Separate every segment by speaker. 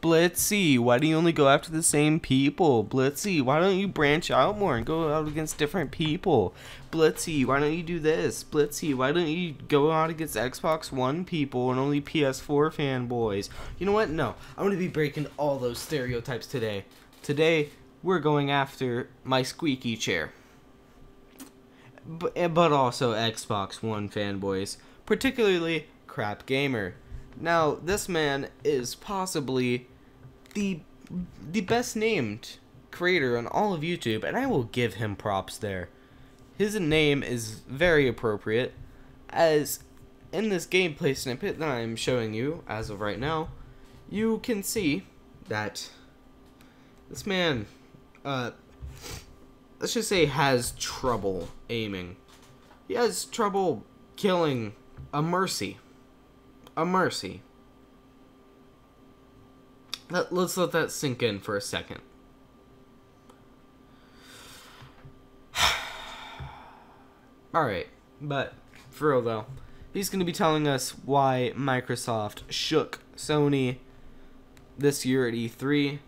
Speaker 1: Blitzy, why do you only go after the same people? Blitzy, why don't you branch out more and go out against different people? Blitzy, why don't you do this? Blitzy, why don't you go out against Xbox One people and only PS4 fanboys? You know what? No, I'm going to be breaking all those stereotypes today. Today, we're going after my squeaky chair. But also Xbox One fanboys, particularly CrapGamer. Now, this man is possibly the best named creator on all of YouTube, and I will give him props there. His name is very appropriate, as in this gameplay snippet that I'm showing you as of right now, you can see that this man, let's just say, has trouble aiming. He has trouble killing a Mercy. Let's let that sink in for a second. Alright, but for real though, he's going to be telling us why Microsoft shook Sony this year at E3,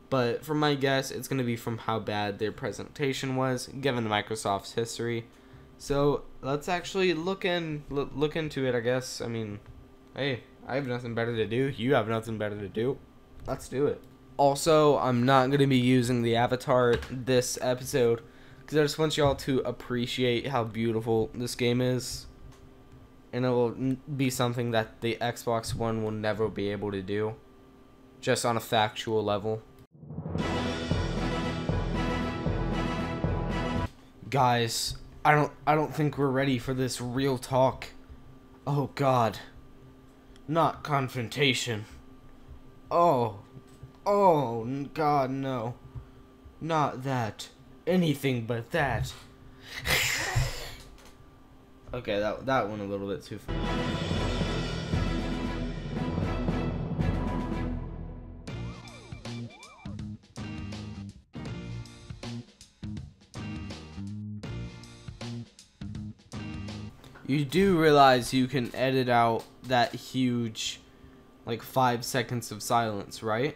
Speaker 1: but for my guess, it's going to be from how bad their presentation was, given Microsoft's history. So let's actually look into it, I guess. I mean, hey, I have nothing better to do. You have nothing better to do. Let's do it. Also, I'm not going to be using the avatar this episode because I just want y'all to appreciate how beautiful this game is. And it will be something that the Xbox One will never be able to do. Just on a factual level. Guys, I don't think we're ready for this real talk. Oh God. Not confrontation. Oh God, no. Not that. Anything but that. Okay, that went a little bit too far. You do realize you can edit out that huge, like, 5 seconds of silence, right?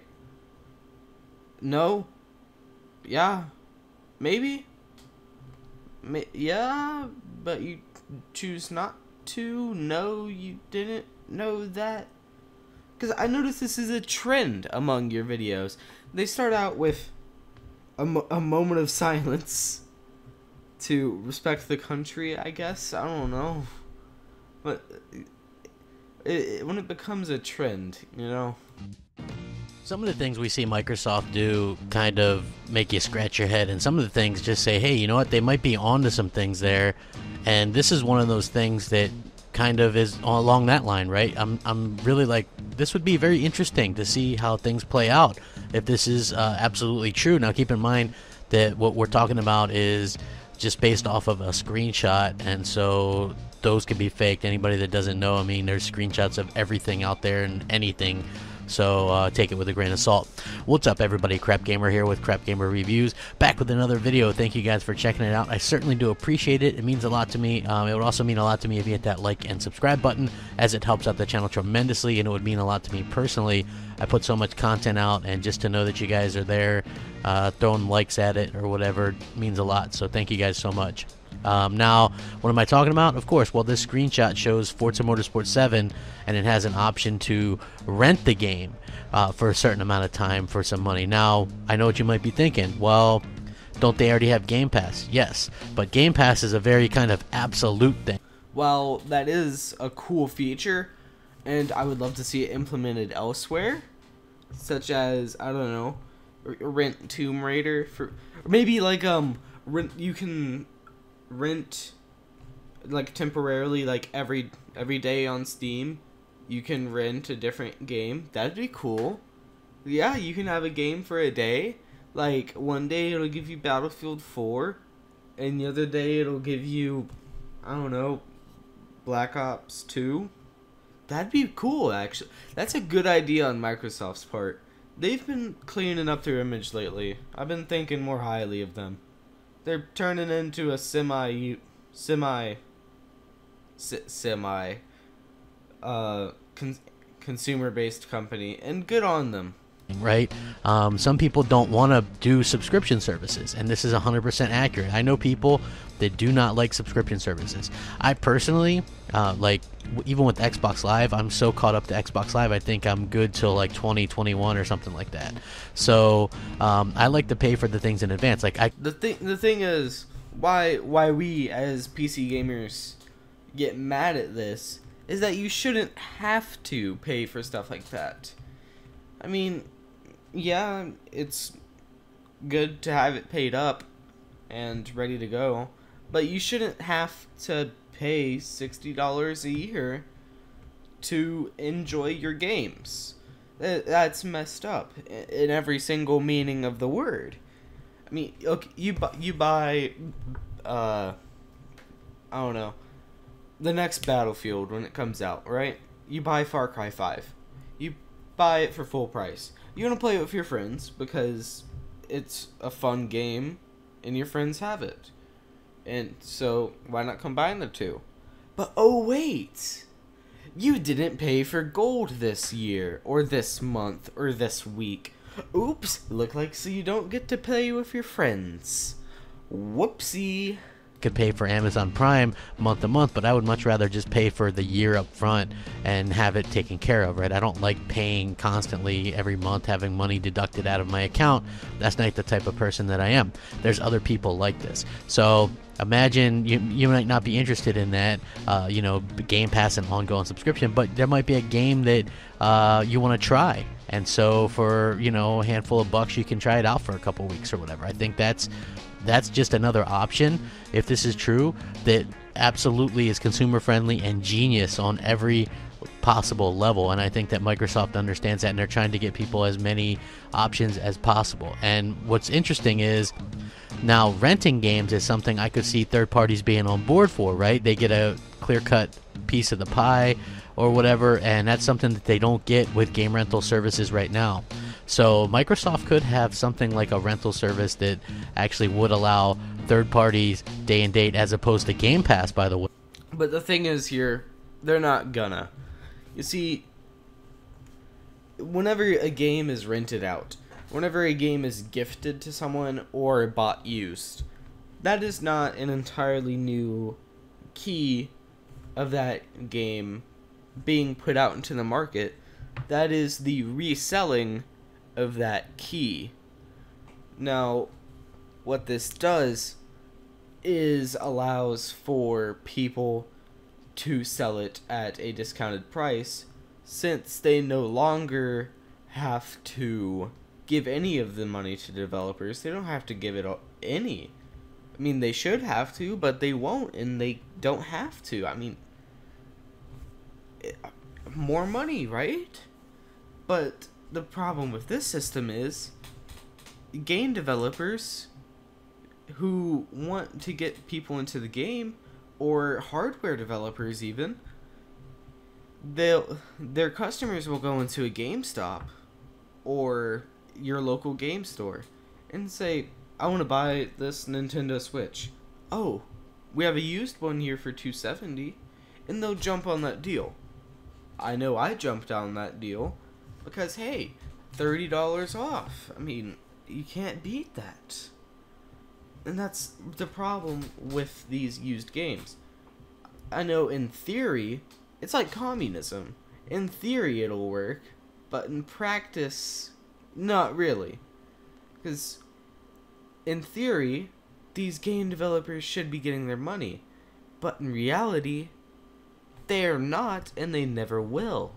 Speaker 1: No? Yeah? Maybe? Yeah, but you choose not to? No, you didn't know that? Because I noticed this is a trend among your videos. They start out with a moment of silence to respect the country, I guess. I don't know. But when it becomes a trend, you know?
Speaker 2: Some of the things we see Microsoft do kind of make you scratch your head, and some of the things just say, hey, you know what, they might be onto some things there. And this is one of those things that kind of is along that line, right? I'm really like, this would be very interesting to see how things play out if this is absolutely true. Now, keep in mind that what we're talking about is just based off of a screenshot, and so those can be faked. Anybody that doesn't know, I mean, there's screenshots of everything out there and anything, so take it with a grain of salt. What's up, everybody? CrapGamer here with CrapGamer Reviews, back with another video. Thank you guys for checking it out. I certainly do appreciate it. It means a lot to me. It would also mean a lot to me if you hit that like and subscribe button, as it helps out the channel tremendously, and it would mean a lot to me personally. I put so much content out, and just to know that you guys are there throwing likes at it or whatever means a lot, so thank you guys so much. Now, what am I talking about? Of course, well, this screenshot shows Forza Motorsport 7, and it has an option to rent the game for a certain amount of time for some money. Now, I know what you might be thinking. Well, don't they already have Game Pass? Yes, but Game Pass is a very kind of absolute thing.
Speaker 1: Well, that is a cool feature, and I would love to see it implemented elsewhere, such as, I don't know, rent Tomb Raider for, or maybe like you can rent like temporarily, like every day on Steam you can rent a different game. That'd be cool. Yeah, you can have a game for a day. Like one day it'll give you Battlefield 4, and the other day it'll give you, I don't know, Black Ops 2. That'd be cool, actually. That's a good idea on Microsoft's part. They've been cleaning up their image lately. I've been thinking more highly of them. They're turning into a consumer-based company, and good on them.
Speaker 2: right? Some people don't want to do subscription services, and this is 100% accurate. I know people that do not like subscription services. I personally, even with Xbox Live, I'm so caught up to Xbox Live, I think I'm good till like 2021 or something like that. So I like to pay for the things in advance. Like
Speaker 1: the thing is, why we as PC gamers get mad at this is that you shouldn't have to pay for stuff like that. I mean, yeah, it's good to have it paid up and ready to go, but you shouldn't have to pay $60 a year to enjoy your games. That's messed up in every single meaning of the word. I mean, okay, you buy I don't know, the next Battlefield when it comes out, right? You buy Far Cry 5. You buy it for full price. You want to play it with your friends because it's a fun game and your friends have it. And so, why not combine the two? But oh wait! You didn't pay for gold this year, or this month, or this week. Oops, look like so you don't get to play with your friends. Whoopsie.
Speaker 2: could pay for Amazon Prime month to month, but I would much rather just pay for the year up front and have it taken care of, right? I don't like paying constantly every month, having money deducted out of my account. That's not the type of person that I am. There's other people like this. So imagine you might not be interested in that, Game Pass and ongoing subscription, but there might be a game that you want to try. And so for, a handful of bucks, you can try it out for a couple weeks or whatever. I think that's just another option, if this is true, that absolutely is consumer friendly and genius on every possible level. And I think that Microsoft understands that, and they're trying to get people as many options as possible. And what's interesting is now renting games is something I could see third parties being on board for, right? They get a clear-cut piece of the pie or whatever, and that's something that they don't get with game rental services right now. So Microsoft could have something like a rental service that actually would allow third parties day and date, as opposed to Game Pass, by the way.
Speaker 1: But the thing is here, they're not gonna. You see, whenever a game is rented out, whenever a game is gifted to someone or bought used, that is not an entirely new key of that game being put out into the market. That is the reselling of that key. Now, what this does is allows for people to sell it at a discounted price, since they no longer have to give any of the money to developers. They don't have to give it any. I mean, they should have to, but they won't, and they don't have to. I mean, more money, right? But the problem with this system is game developers who want to get people into the game, or hardware developers even, their customers will go into a GameStop or your local game store and say, I want to buy this Nintendo Switch. Oh, we have a used one here for $270, and they'll jump on that deal. I know I jumped on that deal because, hey, $30 off. I mean, you can't beat that. And that's the problem with these used games. I know in theory, it's like communism. In theory it'll work, but in practice, not really. Because in theory, these game developers should be getting their money. But in reality, they're not, and they never will.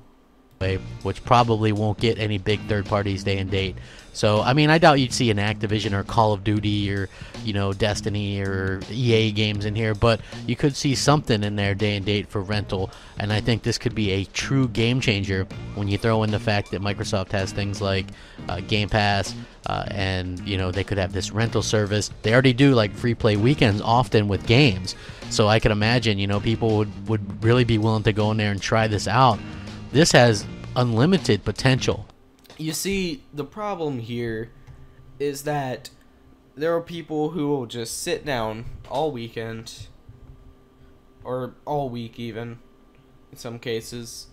Speaker 2: Which probably won't get any big third parties day and date. So, I mean, I doubt you'd see an Activision or Call of Duty or, Destiny or EA games in here, but you could see something in there day and date for rental. And I think this could be a true game changer when you throw in the fact that Microsoft has things like Game Pass, and, they could have this rental service. They already do, like, free play weekends often with games. So I could imagine, people would really be willing to go in there and try this out. This has unlimited potential.
Speaker 1: You see, the problem here is that there are people who will just sit down all weekend, or all week even, in some cases,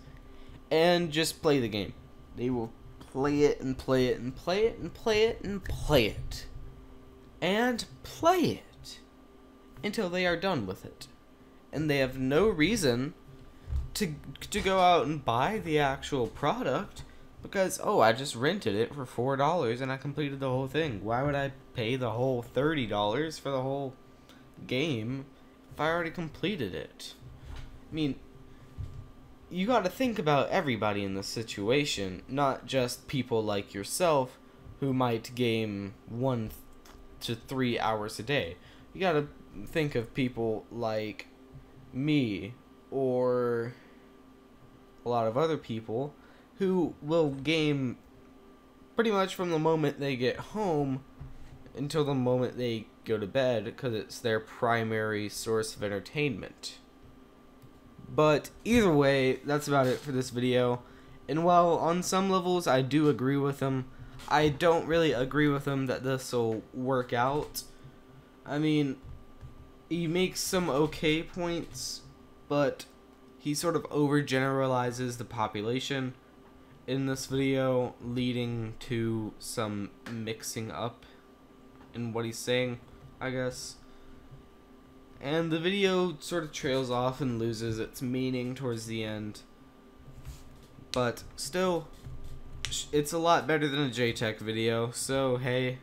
Speaker 1: and just play the game. They will play it and play it and play it and play it and play it. And play it until they are done with it. And they have no reason to go out and buy the actual product because, oh, I just rented it for $4 and I completed the whole thing. Why would I pay the whole $30 for the whole game if I already completed it? I mean, you gotta think about everybody in this situation, not just people like yourself who might game 1 to 3 hours a day. You gotta think of people like me or a lot of other people who will game pretty much from the moment they get home until the moment they go to bed because it's their primary source of entertainment. But either way, that's about it for this video. And while on some levels I do agree with him, I don't really agree with him that this will work out. I mean, he makes some okay points, but he sort of overgeneralizes the population in this video, leading to some mixing up in what he's saying, I guess. And the video sort of trails off and loses its meaning towards the end. But still, it's a lot better than a JTech video, so hey,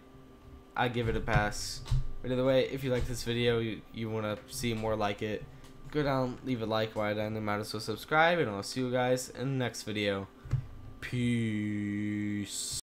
Speaker 1: I give it a pass. But either way, if you like this video, you want to see more like it, go down, leave a like while down there, might as well subscribe, and I'll see you guys in the next video. Peace.